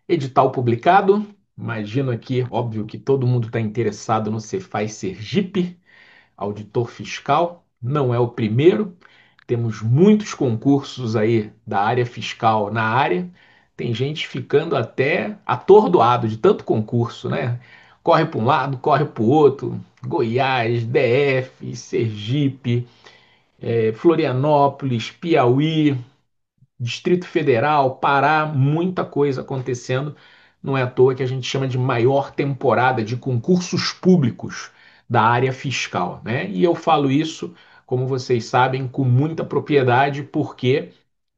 Edital publicado. Imagino aqui, óbvio que todo mundo está interessado no Cefaz Sergipe, auditor fiscal. Não é o primeiro. Temos muitos concursos aí da área fiscal na área. Tem gente ficando até atordoado de tanto concurso, né? Corre para um lado, corre para o outro. Goiás, DF, Sergipe, Florianópolis, Piauí. Distrito Federal, Pará, muita coisa acontecendo. Não é à toa que a gente chama de maior temporada de concursos públicos da área fiscal, né? E eu falo isso, como vocês sabem, com muita propriedade, porque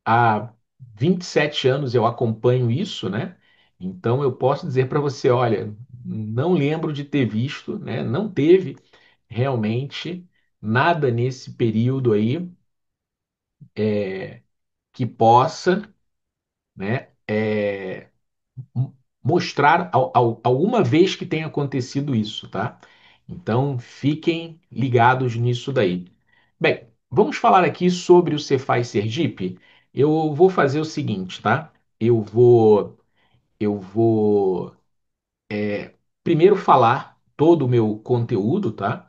há 27 anos eu acompanho isso, né? Então eu posso dizer para você, olha, não lembro de ter visto, né? Não teve realmente nada nesse período aí que possa, né, mostrar alguma vez que tenha acontecido isso, tá? Então fiquem ligados nisso daí. Bem, vamos falar aqui sobre o Cefaz Sergipe. Eu vou fazer o seguinte, tá? Eu vou primeiro falar todo o meu conteúdo, tá?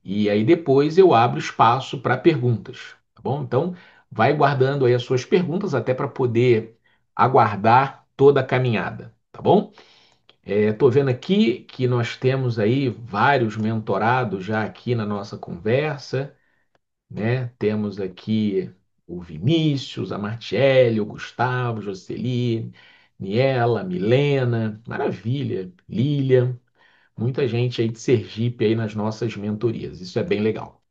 E aí depois eu abro espaço para perguntas, tá bom? Então vai guardando aí as suas perguntas até para poder aguardar toda a caminhada, tá bom? Estou vendo aqui que nós temos aí vários mentorados já aqui na nossa conversa, né? Temos aqui o Vinícius, a Martiele, o Gustavo, Jocely, Niela, Milena, maravilha, Lilian, muita gente aí de Sergipe aí nas nossas mentorias. Isso é bem legal.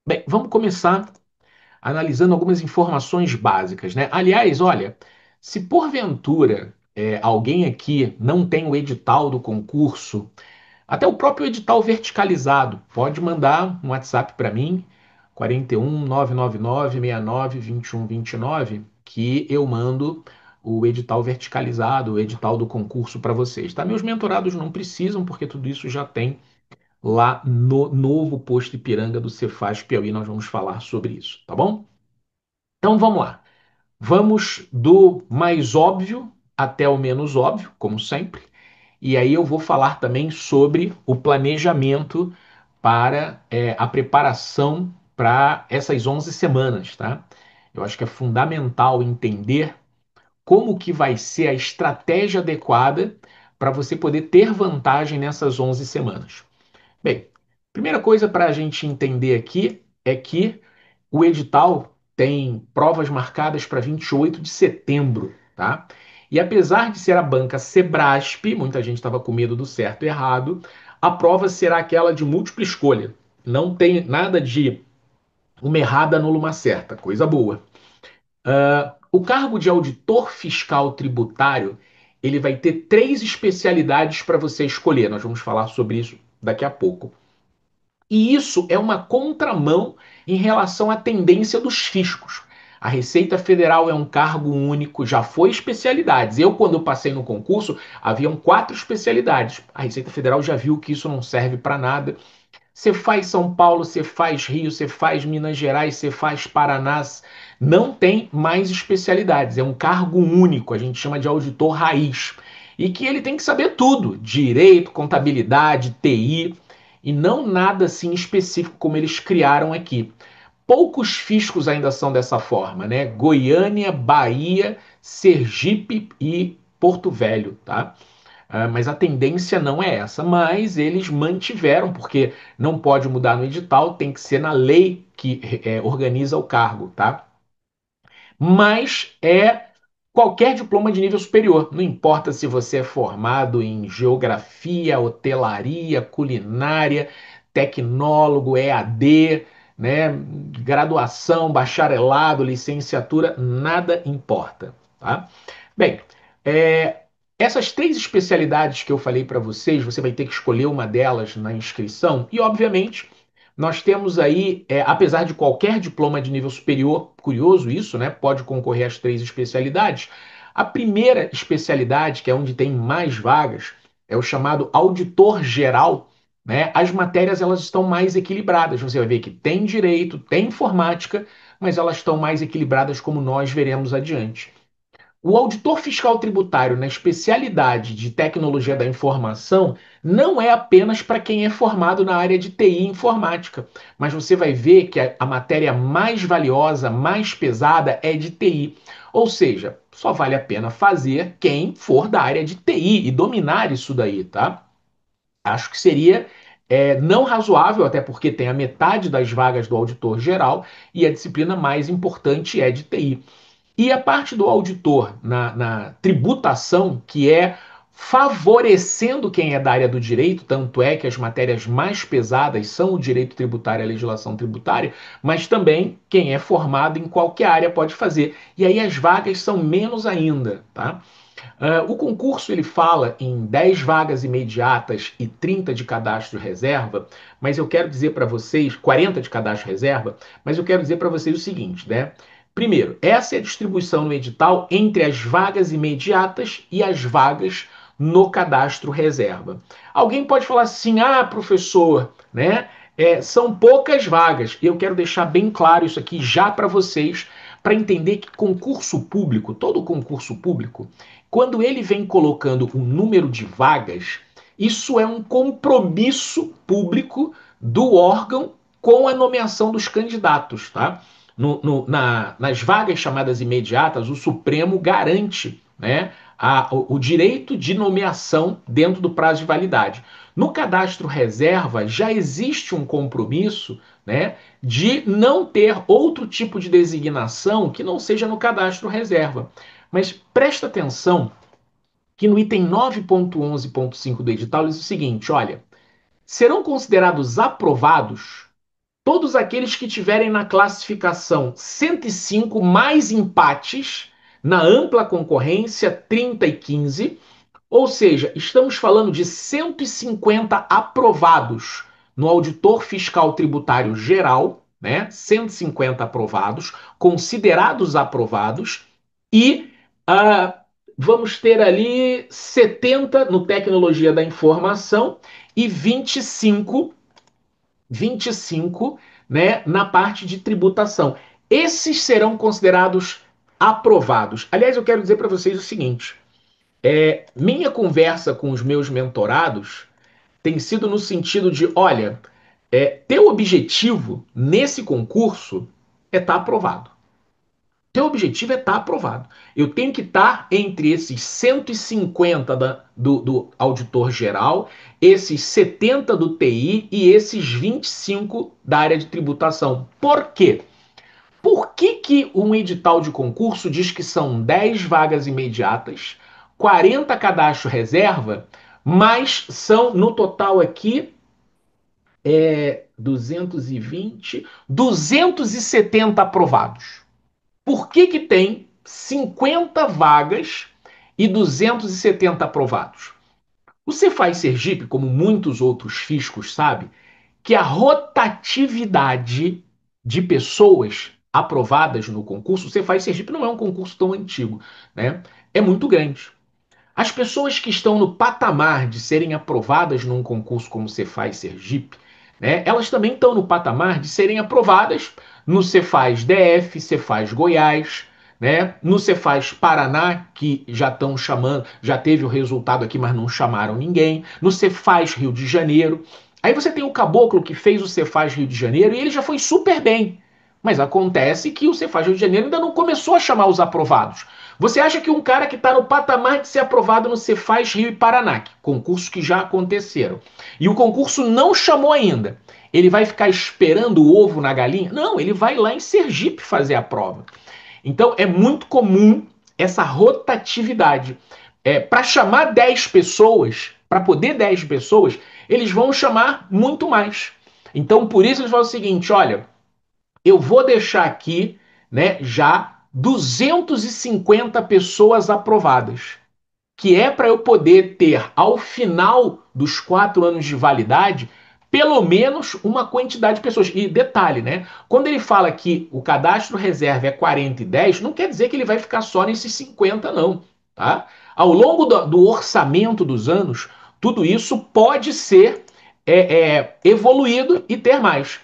Bem, vamos começar analisando algumas informações básicas, né? Aliás, olha, se porventura alguém aqui não tem o edital do concurso, até o próprio edital verticalizado, pode mandar um WhatsApp para mim, 41 999 69 21 29, que eu mando o edital verticalizado, o edital do concurso para vocês, tá? Meus mentorados não precisam, porque tudo isso já tem lá no novo posto Ipiranga do Cefaz Piauí, nós vamos falar sobre isso, tá bom? Então vamos lá. Vamos do mais óbvio até o menos óbvio, como sempre. E aí eu vou falar também sobre o planejamento para a preparação para essas 11 semanas, tá? Eu acho que é fundamental entender como que vai ser a estratégia adequada para você poder ter vantagem nessas 11 semanas. Bem, primeira coisa para a gente entender aqui é que o edital tem provas marcadas para 28 de setembro, tá? E apesar de ser a banca Sebrasp, muita gente estava com medo do certo e errado, a prova será aquela de múltipla escolha. Não tem nada de uma errada anula uma certa, coisa boa. O cargo de auditor fiscal tributário, ele vai ter três especialidades para você escolher. Nós vamos falar sobre isso daqui a pouco. E isso é uma contramão em relação à tendência dos fiscos. A Receita Federal é um cargo único, já foi especialidades. Eu, quando eu passei no concurso, haviam quatro especialidades. A Receita Federal já viu que isso não serve para nada. Você faz São Paulo, você faz Rio, você faz Minas Gerais, você faz Paraná. Não tem mais especialidades. É um cargo único, a gente chama de auditor raiz. E que ele tem que saber tudo: direito, contabilidade, TI, e não nada assim específico como eles criaram aqui. Poucos fiscos ainda são dessa forma, né? Goiânia, Bahia, Sergipe e Porto Velho, tá? Mas a tendência não é essa. Mas eles mantiveram, porque não pode mudar no edital, tem que ser na lei que organiza o cargo, tá? Mas é qualquer diploma de nível superior. Não importa se você é formado em geografia, hotelaria, culinária, tecnólogo, EAD, né, graduação, bacharelado, licenciatura, nada importa, tá? Bem, é, essas três especialidades que eu falei para vocês, você vai ter que escolher uma delas na inscrição e, obviamente, nós temos aí, apesar de qualquer diploma de nível superior, curioso isso, né? Pode concorrer às três especialidades. A primeira especialidade, que é onde tem mais vagas, é o chamado auditor geral, né? As matérias elas estão mais equilibradas. Você vai ver que tem direito, tem informática, mas elas estão mais equilibradas como nós veremos adiante. O auditor fiscal tributário na especialidade de tecnologia da informação não é apenas para quem é formado na área de TI e informática, mas você vai ver que a matéria mais valiosa, mais pesada é de TI. Ou seja, só vale a pena fazer quem for da área de TI e dominar isso daí, tá? Acho que seria não razoável, até porque tem a metade das vagas do auditor geral e a disciplina mais importante é de TI. E a parte do auditor na tributação, que é favorecendo quem é da área do direito, tanto é que as matérias mais pesadas são o direito tributário e a legislação tributária, mas também quem é formado em qualquer área pode fazer. E aí as vagas são menos ainda, tá? O concurso ele fala em 10 vagas imediatas e 30 de cadastro reserva, mas eu quero dizer para vocês, 40 de cadastro reserva, mas eu quero dizer para vocês o seguinte, né? Primeiro, essa é a distribuição no edital entre as vagas imediatas e as vagas no cadastro reserva. Alguém pode falar assim, ah, professor, né? São poucas vagas. E eu quero deixar bem claro isso aqui já para vocês, para entender que concurso público, todo concurso público, quando ele vem colocando um número de vagas, isso é um compromisso público do órgão com a nomeação dos candidatos, tá? Nas vagas chamadas imediatas, o Supremo garante, né, o direito de nomeação dentro do prazo de validade. No cadastro reserva já existe um compromisso, né, de não ter outro tipo de designação que não seja no cadastro reserva. Mas presta atenção que no item 9.11.5 do edital diz o seguinte: olha, serão considerados aprovados todos aqueles que tiverem na classificação 105 mais empates na ampla concorrência 30 e 15, ou seja, estamos falando de 150 aprovados no auditor fiscal tributário geral, né? 150 aprovados, considerados aprovados, e ah, vamos ter ali 70 no tecnologia da informação e 25, né, na parte de tributação. Esses serão considerados aprovados. Aliás, eu quero dizer para vocês o seguinte: minha conversa com os meus mentorados tem sido no sentido de, olha, teu objetivo nesse concurso é estar aprovado. Teu objetivo é estar aprovado. Eu tenho que estar entre esses 150 do auditor geral, esses 70 do TI e esses 25 da área de tributação. Por quê? Por que um edital de concurso diz que são 10 vagas imediatas, 40 cadastro reserva, mas são no total aqui 270 aprovados? Por que tem 50 vagas e 270 aprovados? O Cefaz Sergipe, como muitos outros fiscos, sabe que a rotatividade de pessoas aprovadas no concurso, o Cefaz Sergipe não é um concurso tão antigo, né? É muito grande. As pessoas que estão no patamar de serem aprovadas num concurso como o Cefaz Sergipe, né, elas também estão no patamar de serem aprovadas no Cefaz DF, Cefaz Goiás, né, no Cefaz Paraná, que já estão chamando, já teve o resultado aqui, mas não chamaram ninguém, no Cefaz Rio de Janeiro. Aí você tem o caboclo que fez o Cefaz Rio de Janeiro e ele já foi super bem. Mas acontece que o Cefaz Rio de Janeiro ainda não começou a chamar os aprovados. Você acha que um cara que está no patamar de ser aprovado no Cefaz Rio e Paraná, concursos que já aconteceram, e o concurso não chamou ainda, ele vai ficar esperando o ovo na galinha? Não, ele vai lá em Sergipe fazer a prova. Então é muito comum essa rotatividade. Para chamar 10 pessoas, para poder 10 pessoas, eles vão chamar muito mais. Então por isso eles falam o seguinte: olha, eu vou deixar aqui, né, já 250 pessoas aprovadas, que é para eu poder ter, ao final dos 4 anos de validade, pelo menos uma quantidade de pessoas. E detalhe, né? Quando ele fala que o cadastro reserva é 40 e 10, não quer dizer que ele vai ficar só nesses 50, não. Tá? Ao longo do orçamento dos anos, tudo isso pode ser evoluído e ter mais.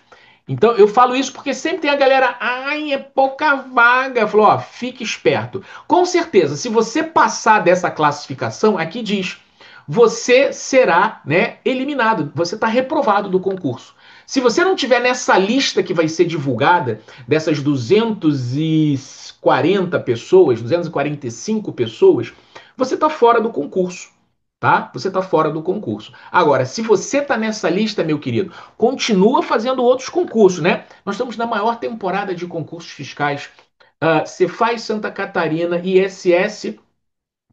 Então, eu falo isso porque sempre tem a galera, ai, é pouca vaga. Falou, ó, fique esperto. Com certeza, se você passar dessa classificação, aqui diz, você será, né, eliminado. Você está reprovado do concurso. Se você não tiver nessa lista que vai ser divulgada, dessas 240 pessoas, 245 pessoas, você está fora do concurso, tá? Você está fora do concurso. Agora, se você está nessa lista, meu querido, continua fazendo outros concursos, né? Nós estamos na maior temporada de concursos fiscais. Cefaz Santa Catarina, ISS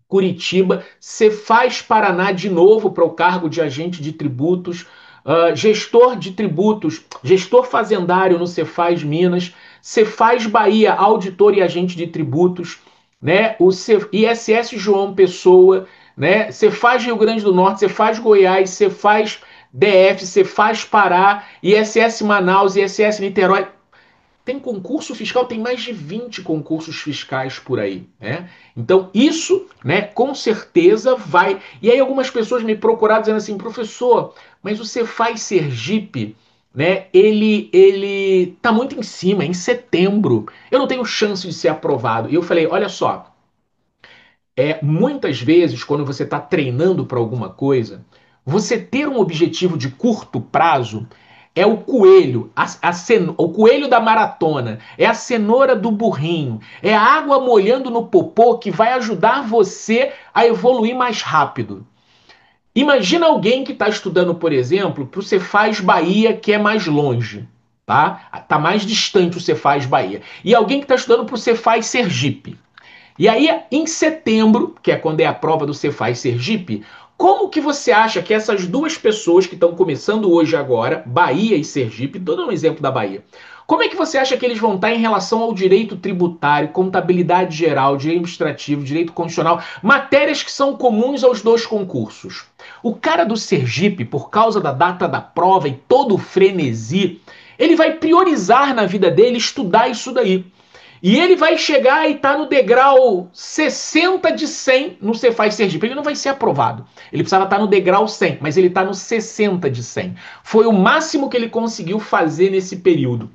Curitiba, Cefaz Paraná de novo para o cargo de agente de tributos, gestor de tributos, gestor fazendário no Cefaz Minas, Cefaz Bahia, auditor e agente de tributos, né? O ISS João Pessoa, né? Cefaz Rio Grande do Norte, Cefaz Goiás, Cefaz DF, Cefaz Pará, ISS Manaus, ISS Niterói. Tem concurso fiscal, tem mais de 20 concursos fiscais por aí, né? Então, isso, né, com certeza vai. E aí, algumas pessoas me procuraram dizendo assim, professor, mas o Cefaz Sergipe, né, ele tá muito em cima, em setembro. Eu não tenho chance de ser aprovado. E eu falei, olha só, muitas vezes, quando você está treinando para alguma coisa, você ter um objetivo de curto prazo é o coelho, o coelho da maratona, é a cenoura do burrinho, é a água molhando no popô que vai ajudar você a evoluir mais rápido. Imagina alguém que está estudando, por exemplo, para o Cefaz Bahia, que é mais longe, tá? Tá mais distante o Cefaz Bahia. E alguém que está estudando para o Cefaz Sergipe. E aí, em setembro, que é quando é a prova do Cefaz Sergipe, como que você acha que essas duas pessoas que estão começando hoje agora, Bahia e Sergipe, estou dando um exemplo da Bahia, como é que você acha que eles vão estar em relação ao direito tributário, contabilidade geral, direito administrativo, direito constitucional, matérias que são comuns aos dois concursos? O cara do Sergipe, por causa da data da prova e todo o frenesi, ele vai priorizar na vida dele estudar isso daí. E ele vai chegar e tá no degrau 60 de 100 no Cefaz Sergipe. Ele não vai ser aprovado. Ele precisava estar no degrau 100, mas ele está no 60 de 100. Foi o máximo que ele conseguiu fazer nesse período.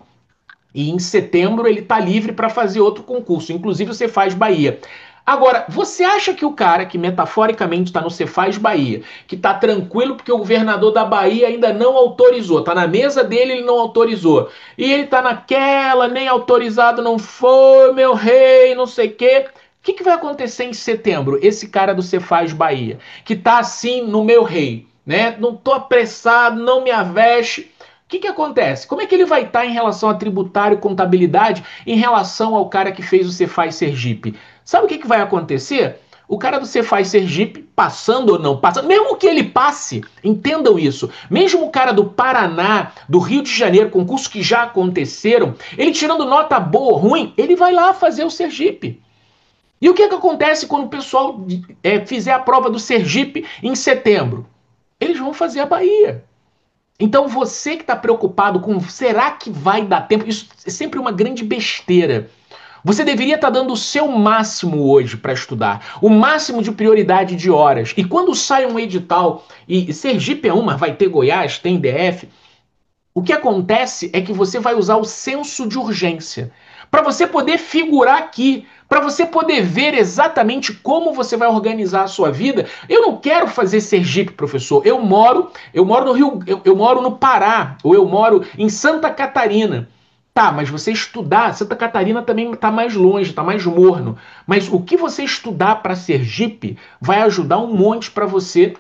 E em setembro ele está livre para fazer outro concurso, inclusive o Cefaz Bahia. Agora, você acha que o cara que metaforicamente está no Cefaz Bahia, que está tranquilo porque o governador da Bahia ainda não autorizou, está na mesa dele, ele não autorizou, e ele está naquela, nem autorizado não foi, meu rei, não sei o quê. O que vai acontecer em setembro? Esse cara do Cefaz Bahia, que está assim no meu rei, né? Não estou apressado, não me aveste. O que acontece? Como é que ele vai estar em relação a tributário e contabilidade em relação ao cara que fez o Cefaz Sergipe? Sabe o que vai acontecer? O cara do Cefaz Sergipe, passando ou não passando, mesmo que ele passe, entendam isso, mesmo o cara do Paraná, do Rio de Janeiro, concursos que já aconteceram, ele tirando nota boa ou ruim, ele vai lá fazer o Sergipe. E o que acontece quando o pessoal fizer a prova do Sergipe em setembro? Eles vão fazer a Bahia. Então você que está preocupado com será que vai dar tempo, isso é sempre uma grande besteira. Você deveria estar dando o seu máximo hoje para estudar, o máximo de prioridade de horas. E quando sai um edital, e Sergipe é uma, vai ter Goiás, tem DF, o que acontece é que você vai usar o senso de urgência para você poder figurar aqui, para você poder ver exatamente como você vai organizar a sua vida. Eu não quero fazer Sergipe, professor. Eu moro no Rio, eu moro no Pará, ou eu moro em Santa Catarina. Tá, mas você estudar, Santa Catarina também está mais longe, está mais morno. Mas o que você estudar para Sergipe vai ajudar um monte para você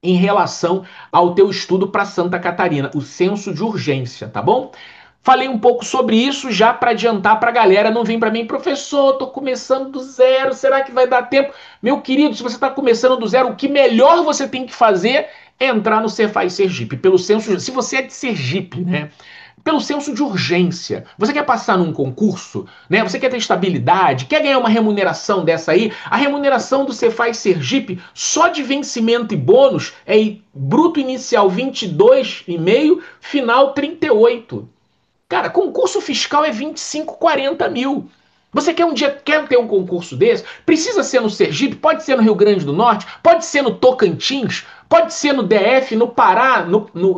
em relação ao teu estudo para Santa Catarina, o senso de urgência, tá bom? Falei um pouco sobre isso já para adiantar para a galera não vir para mim, professor, tô começando do zero, será que vai dar tempo? Meu querido, se você está começando do zero, o que melhor você tem que fazer é entrar no Cefaz Sergipe, pelo senso, se você é de Sergipe, né? Pelo senso de urgência. Você quer passar num concurso, né? Você quer ter estabilidade, quer ganhar uma remuneração dessa aí? A remuneração do Cefaz Sergipe, só de vencimento e bônus, é bruto inicial 22,5, final 38. Cara, concurso fiscal é 25, 40 mil. Você quer um dia quer ter um concurso desse? Precisa ser no Sergipe, pode ser no Rio Grande do Norte, pode ser no Tocantins, pode ser no DF, no Pará,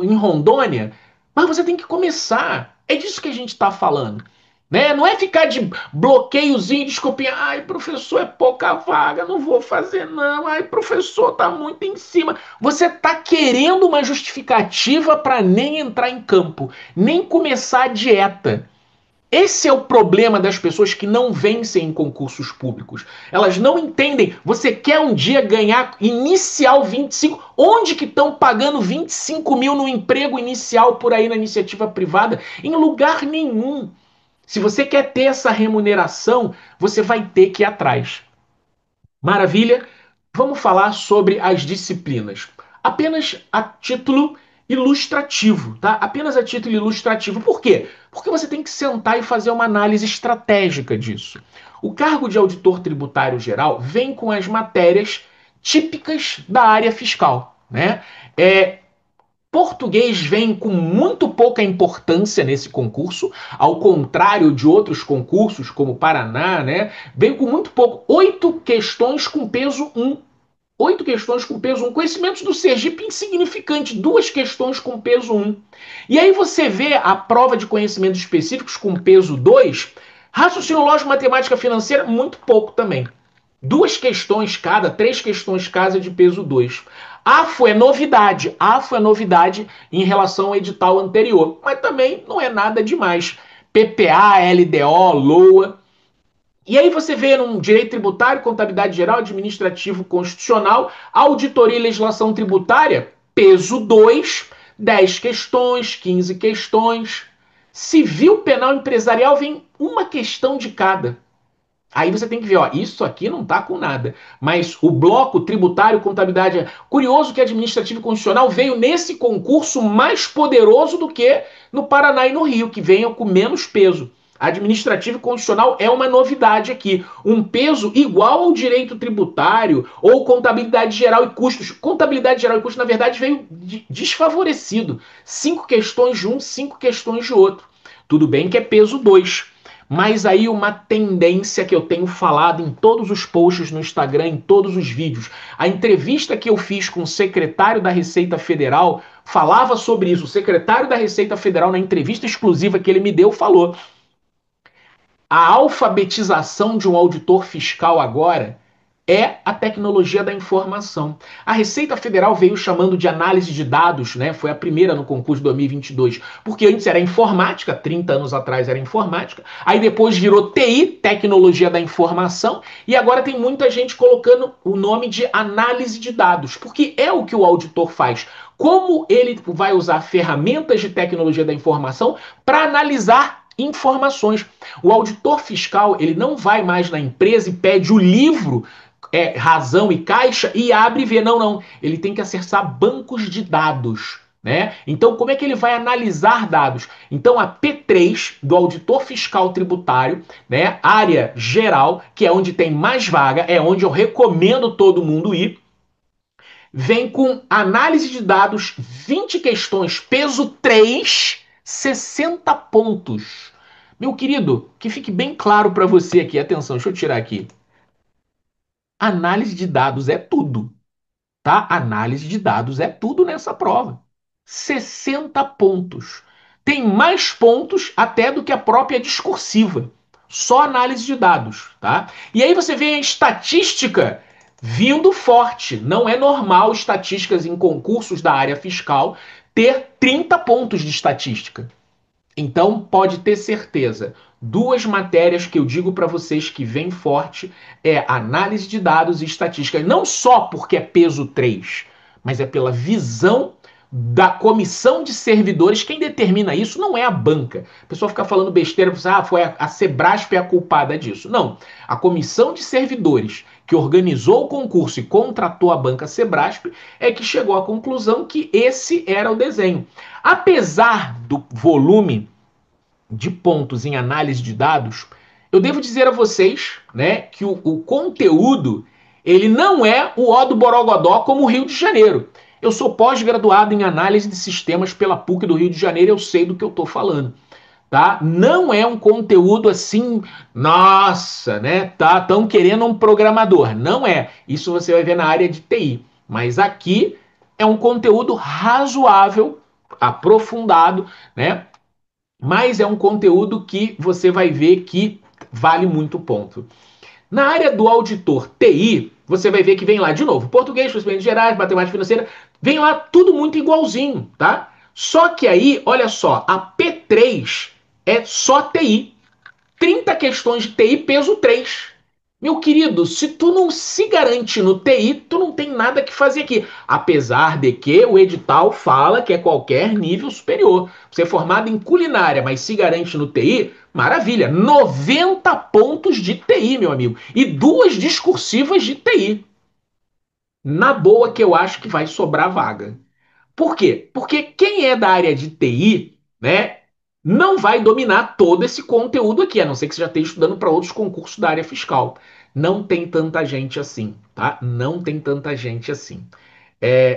em Rondônia. Mas você tem que começar. É disso que a gente está falando. Né? Não é ficar de bloqueiozinho, desculpinha. Ai, professor, é pouca vaga, não vou fazer não. Ai, professor, tá muito em cima. Você tá querendo uma justificativa para nem entrar em campo, nem começar a dieta. Esse é o problema das pessoas que não vencem em concursos públicos. Elas não entendem. Você quer um dia ganhar inicial 25? Onde que estão pagando 25 mil no emprego inicial por aí na iniciativa privada? Em lugar nenhum. Se você quer ter essa remuneração, você vai ter que ir atrás. Maravilha? Vamos falar sobre as disciplinas. Apenas a título ilustrativo, tá? Apenas a título ilustrativo. Por quê? Porque você tem que sentar e fazer uma análise estratégica disso. O cargo de auditor tributário geral vem com as matérias típicas da área fiscal, né? Português vem com muito pouca importância nesse concurso, ao contrário de outros concursos, como Paraná, né? Vem com muito pouco. 8 questões com peso 1. 8 questões com peso 1. Conhecimentos do Sergipe insignificante. 2 questões com peso 1. E aí você vê a prova de conhecimentos específicos com peso 2. Raciocínio lógico, matemática financeira, muito pouco também. 2 questões cada, 3 questões cada de peso 2. AFO é novidade. AFO é novidade em relação ao edital anterior. Mas também não é nada demais. PPA, LDO, LOA. E aí você vê num direito tributário, contabilidade geral, administrativo, constitucional, auditoria e legislação tributária, peso 2, 10 questões, 15 questões. Civil, penal, empresarial vem uma questão de cada. Aí você tem que ver, ó, isso aqui não tá com nada. Mas o bloco tributário, contabilidade. Curioso que administrativo e constitucional veio nesse concurso mais poderoso do que no Paraná e no Rio, que venham com menos peso. Administrativo e constitucional é uma novidade aqui. Um peso igual ao direito tributário ou contabilidade geral e custos. Contabilidade geral e custos, na verdade, veio desfavorecido. 5 questões de um, 5 questões de outro. Tudo bem que é peso 2. Mas aí uma tendência que eu tenho falado em todos os posts no Instagram, em todos os vídeos. A entrevista que eu fiz com o secretário da Receita Federal falava sobre isso. O secretário da Receita Federal, na entrevista exclusiva que ele me deu, falou: a alfabetização de um auditor fiscal agora é a tecnologia da informação. A Receita Federal veio chamando de análise de dados, né? Foi a primeira no concurso de 2022, porque antes era informática, 30 anos atrás era informática, aí depois virou TI, tecnologia da informação, e agora tem muita gente colocando o nome de análise de dados, porque é o que o auditor faz. Como ele vai usar ferramentas de tecnologia da informação para analisar informações. O auditor fiscal, ele não vai mais na empresa e pede o livro razão e caixa e abre e vê. Não, não. Ele tem que acessar bancos de dados. Né? Então, como é que ele vai analisar dados? Então, a P3 do auditor fiscal tributário, né, área geral, que é onde tem mais vaga, é onde eu recomendo todo mundo ir, vem com análise de dados, 20 questões, peso 3, 60 pontos. Meu querido, que fique bem claro para você aqui, atenção, deixa eu tirar aqui. Análise de dados é tudo, tá? Análise de dados é tudo nessa prova. 60 pontos. Tem mais pontos até do que a própria discursiva. Só análise de dados, tá? E aí você vê a estatística vindo forte. Não é normal estatísticas em concursos da área fiscal ter 30 pontos de estatística. Então, pode ter certeza, 2 matérias que eu digo para vocês que vem forte é análise de dados e estatística. Não só porque é peso 3, mas é pela visão da comissão de servidores. Quem determina isso não é a banca. A pessoa fica falando besteira, foi a Sebrasp a culpada disso. Não. A comissão de servidores que organizou o concurso e contratou a banca Sebrasp é que chegou à conclusão que esse era o desenho. Apesar do volume de pontos em análise de dados, eu devo dizer a vocês, né, que o conteúdo ele não é o ó do Borogodó como o Rio de Janeiro. Eu sou pós-graduado em análise de sistemas pela PUC do Rio de Janeiro, eu sei do que eu estou falando. Tá? Não é um conteúdo assim, nossa, né? Tá, estão querendo um programador. Não é. Isso você vai ver na área de TI. Mas aqui é um conteúdo razoável, aprofundado, né? mas é um conteúdo que você vai ver que vale muito ponto. Na área do auditor TI, você vai ver que vem lá de novo, português, conhecimentos gerais, matemática financeira, vem lá tudo muito igualzinho, tá? Só que aí, olha só, a P3 é só TI. 30 questões de TI, peso 3. Meu querido, se tu não se garante no TI, tu não tem nada que fazer aqui. Apesar de que o edital fala que é qualquer nível superior. Você é formado em culinária, mas se garante no TI, maravilha. 90 pontos de TI, meu amigo. E duas discursivas de TI. Na boa que eu acho que vai sobrar vaga. Por quê? Porque quem é da área de TI, né, não vai dominar todo esse conteúdo aqui, a não ser que você já esteja estudando para outros concursos da área fiscal. Não tem tanta gente assim, tá? Não tem tanta gente assim.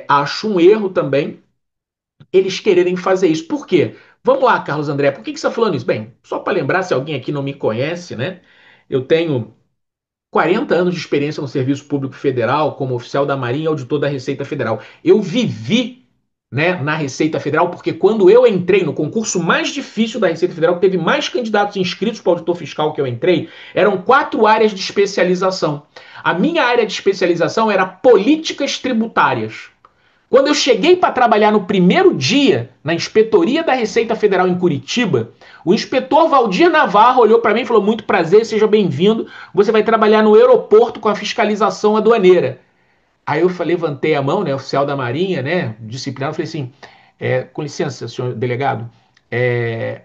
Acho um erro também eles quererem fazer isso. Por quê? Vamos lá, Carlos André, por que você está falando isso? Bem, só para lembrar, se alguém aqui não me conhece, né? Eu tenho 40 anos de experiência no Serviço Público Federal, como oficial da Marinha e auditor da Receita Federal. Eu vivi, né, na Receita Federal, porque quando eu entrei no concurso mais difícil da Receita Federal, que teve mais candidatos inscritos para auditor fiscal que eu entrei, eram 4 áreas de especialização. A minha área de especialização era políticas tributárias. Quando eu cheguei para trabalhar no primeiro dia na inspetoria da Receita Federal em Curitiba, o inspetor Valdir Navarro olhou para mim e falou: Muito prazer, seja bem-vindo. Você vai trabalhar no aeroporto com a fiscalização aduaneira. Aí eu falei, levantei a mão, né, oficial da Marinha, né, disciplinado, falei assim: com licença, senhor delegado,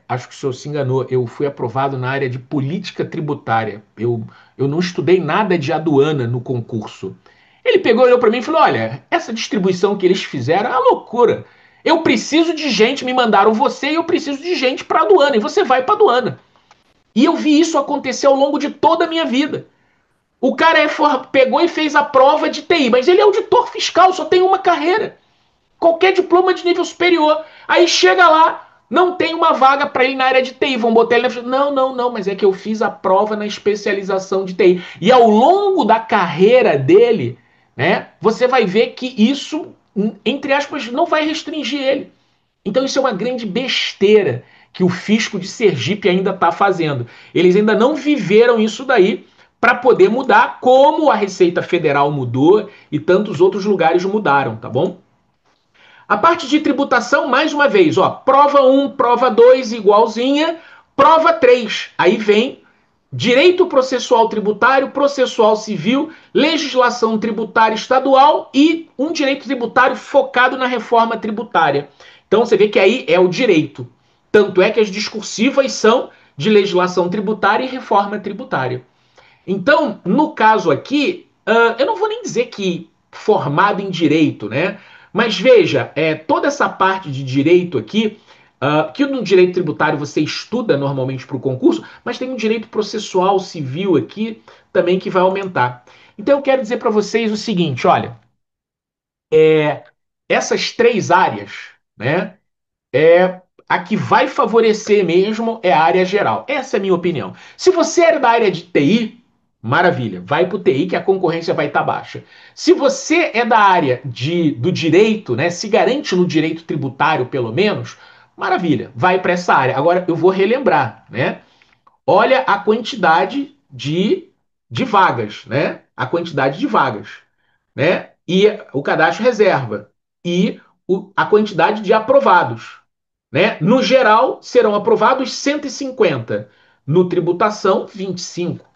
acho que o senhor se enganou. Eu fui aprovado na área de política tributária. Eu não estudei nada de aduana no concurso. Ele pegou, olhou para mim e falou: Olha, essa distribuição que eles fizeram é uma loucura. Eu preciso de gente, me mandaram você e eu preciso de gente para aduana. E você vai para aduana. E eu vi isso acontecer ao longo de toda a minha vida. O cara pegou e fez a prova de TI, mas ele é auditor fiscal, só tem uma carreira. Qualquer diploma de nível superior. Aí chega lá, não tem uma vaga para ele na área de TI. Vão botar ele na. Não, não, não, mas é que eu fiz a prova na especialização de TI. E ao longo da carreira dele, né, você vai ver que isso, entre aspas, não vai restringir ele. Então isso é uma grande besteira que o fisco de Sergipe ainda está fazendo. Eles ainda não viveram isso daí para poder mudar, como a Receita Federal mudou e tantos outros lugares mudaram, tá bom? A parte de tributação, mais uma vez, ó, prova 1, prova 2 igualzinha, prova 3. Aí vem direito processual tributário, processual civil, legislação tributária estadual e um direito tributário focado na reforma tributária. Então você vê que aí é o direito. Tanto é que as discursivas são de legislação tributária e reforma tributária. Então, no caso aqui, eu não vou nem dizer que formado em direito, né? Mas veja, toda essa parte de direito aqui, que no direito tributário você estuda normalmente para o concurso, mas tem um direito processual civil aqui também que vai aumentar. Então, eu quero dizer para vocês o seguinte: olha, essas 3 áreas, né? A que vai favorecer mesmo é a área geral. Essa é a minha opinião. Se você é da área de TI, maravilha, vai para o TI que a concorrência vai estar baixa. Se você é da área do direito, né, se garante no direito tributário pelo menos, maravilha, vai para essa área. Agora eu vou relembrar, né? Olha a quantidade de vagas, né? A quantidade de vagas, né? E o cadastro reserva e a quantidade de aprovados, né? No geral, serão aprovados 150. No tributação, 25.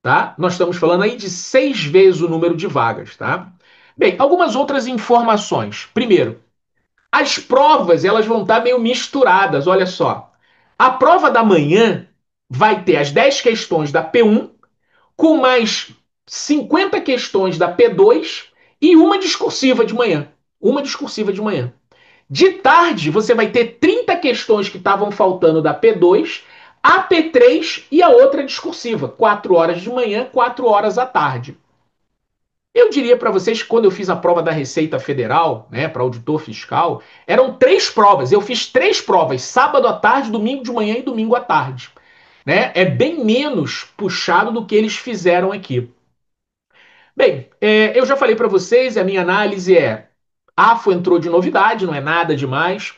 Tá? Nós estamos falando aí de 6 vezes o número de vagas. Tá? Bem, algumas outras informações. Primeiro, as provas elas vão estar meio misturadas. Olha só. A prova da manhã vai ter as 10 questões da P1, com mais 50 questões da P2 e uma discursiva de manhã. Uma discursiva de manhã. De tarde, você vai ter 30 questões que estavam faltando da P2, a P3 e a outra discursiva. 4 horas de manhã, 4 horas à tarde. Eu diria para vocês que quando eu fiz a prova da Receita Federal, né, para auditor fiscal, eram 3 provas. Eu fiz 3 provas, sábado à tarde, domingo de manhã e domingo à tarde. Né? É bem menos puxado do que eles fizeram aqui. Bem, eu já falei para vocês, a minha análise a AFO entrou de novidade, não é nada demais.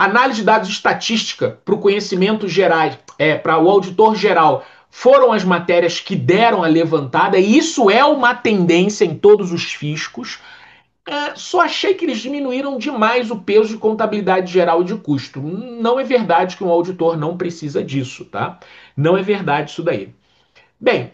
análise de dados e estatística para o conhecimento geral, para o auditor geral, foram as matérias que deram a levantada, e isso é uma tendência em todos os fiscos. Só achei que eles diminuíram demais o peso de contabilidade geral e de custo. Não é verdade que um auditor não precisa disso, tá? Não é verdade isso daí. Bem,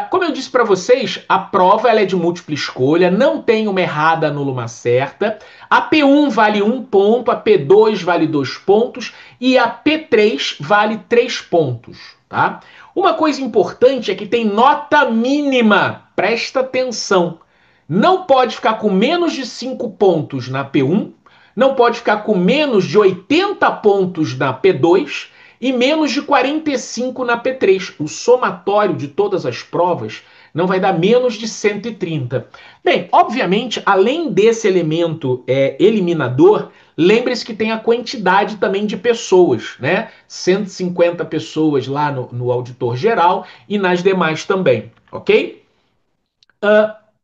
como eu disse para vocês, a prova ela é de múltipla escolha, não tem uma errada, anula uma certa. A P1 vale 1 ponto, a P2 vale 2 pontos e a P3 vale 3 pontos, tá? Uma coisa importante é que tem nota mínima, presta atenção. Não pode ficar com menos de 5 pontos na P1, não pode ficar com menos de 80 pontos na P2 e menos de 45 na P3. O somatório de todas as provas não vai dar menos de 130. Bem, obviamente, além desse elemento eliminador, lembre-se que tem a quantidade também de pessoas, né? 150 pessoas lá no auditor geral e nas demais também, ok?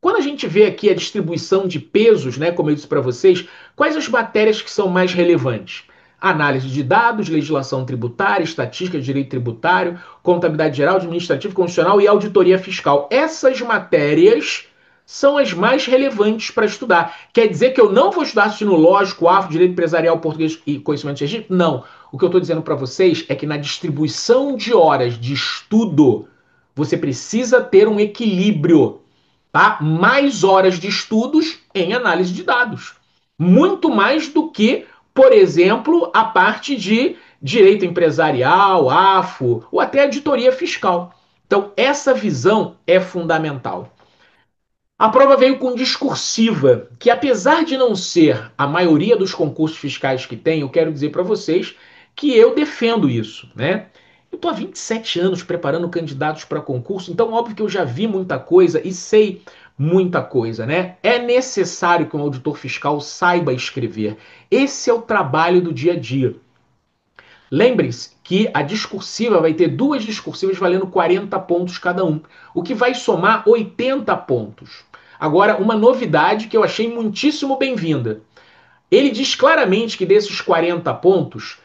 Quando a gente vê aqui a distribuição de pesos, né, como eu disse para vocês, quais as matérias que são mais relevantes? Análise de dados, legislação tributária, estatística de direito tributário, contabilidade geral, administrativo, constitucional e auditoria fiscal. Essas matérias são as mais relevantes para estudar. Quer dizer que eu não vou estudar ensino lógico, afro, direito empresarial, português e conhecimento de registro? Não. O que eu estou dizendo para vocês é que na distribuição de horas de estudo, você precisa ter um equilíbrio, tá? Mais horas de estudos em análise de dados. Muito mais do que, por exemplo, a parte de direito empresarial, AFO, ou até auditoria fiscal. Então, essa visão é fundamental. A prova veio com discursiva, que apesar de não ser a maioria dos concursos fiscais que tem, eu quero dizer para vocês que eu defendo isso, né? Eu estou há 27 anos preparando candidatos para concurso, então óbvio que eu já vi muita coisa e sei muita coisa, né? É necessário que um auditor fiscal saiba escrever. Esse é o trabalho do dia a dia. Lembre-se que a discursiva vai ter duas discursivas valendo 40 pontos cada um, o que vai somar 80 pontos. Agora, uma novidade que eu achei muitíssimo bem-vinda. Ele diz claramente que desses 40 pontos,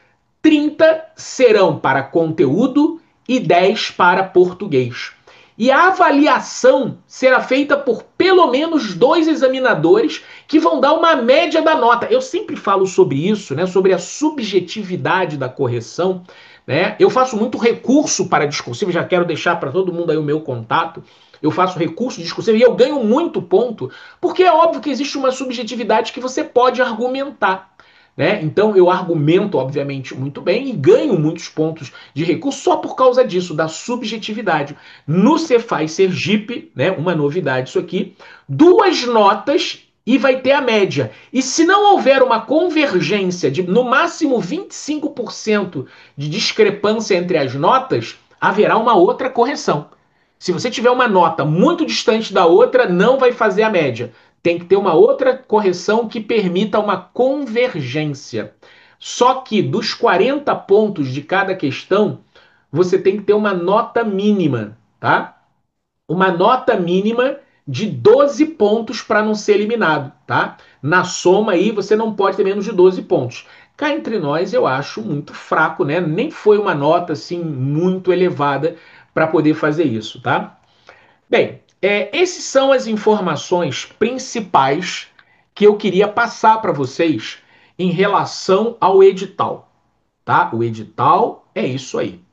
30 serão para conteúdo e 10 para português. E a avaliação será feita por pelo menos 2 examinadores que vão dar uma média da nota. Eu sempre falo sobre isso, né, sobre a subjetividade da correção. Né? Eu faço muito recurso para discursivo, já quero deixar para todo mundo aí o meu contato. Eu faço recurso discursivo e eu ganho muito ponto, porque é óbvio que existe uma subjetividade que você pode argumentar. Né? Então eu argumento, obviamente, muito bem e ganho muitos pontos de recurso só por causa disso, da subjetividade. No Cefaz Sergipe, né, uma novidade isso aqui, 2 notas e vai ter a média. E se não houver uma convergência de no máximo 25% de discrepância entre as notas, haverá uma outra correção. Se você tiver uma nota muito distante da outra, não vai fazer a média. Tem que ter uma outra correção que permita uma convergência. Só que dos 40 pontos de cada questão, você tem que ter uma nota mínima, tá? Uma nota mínima de 12 pontos para não ser eliminado, tá? Na soma aí, você não pode ter menos de 12 pontos. Cá entre nós, eu acho muito fraco, né? Nem foi uma nota assim muito elevada para poder fazer isso, tá? Bem, essas são as informações principais que eu queria passar para vocês em relação ao edital, tá? O edital é isso aí.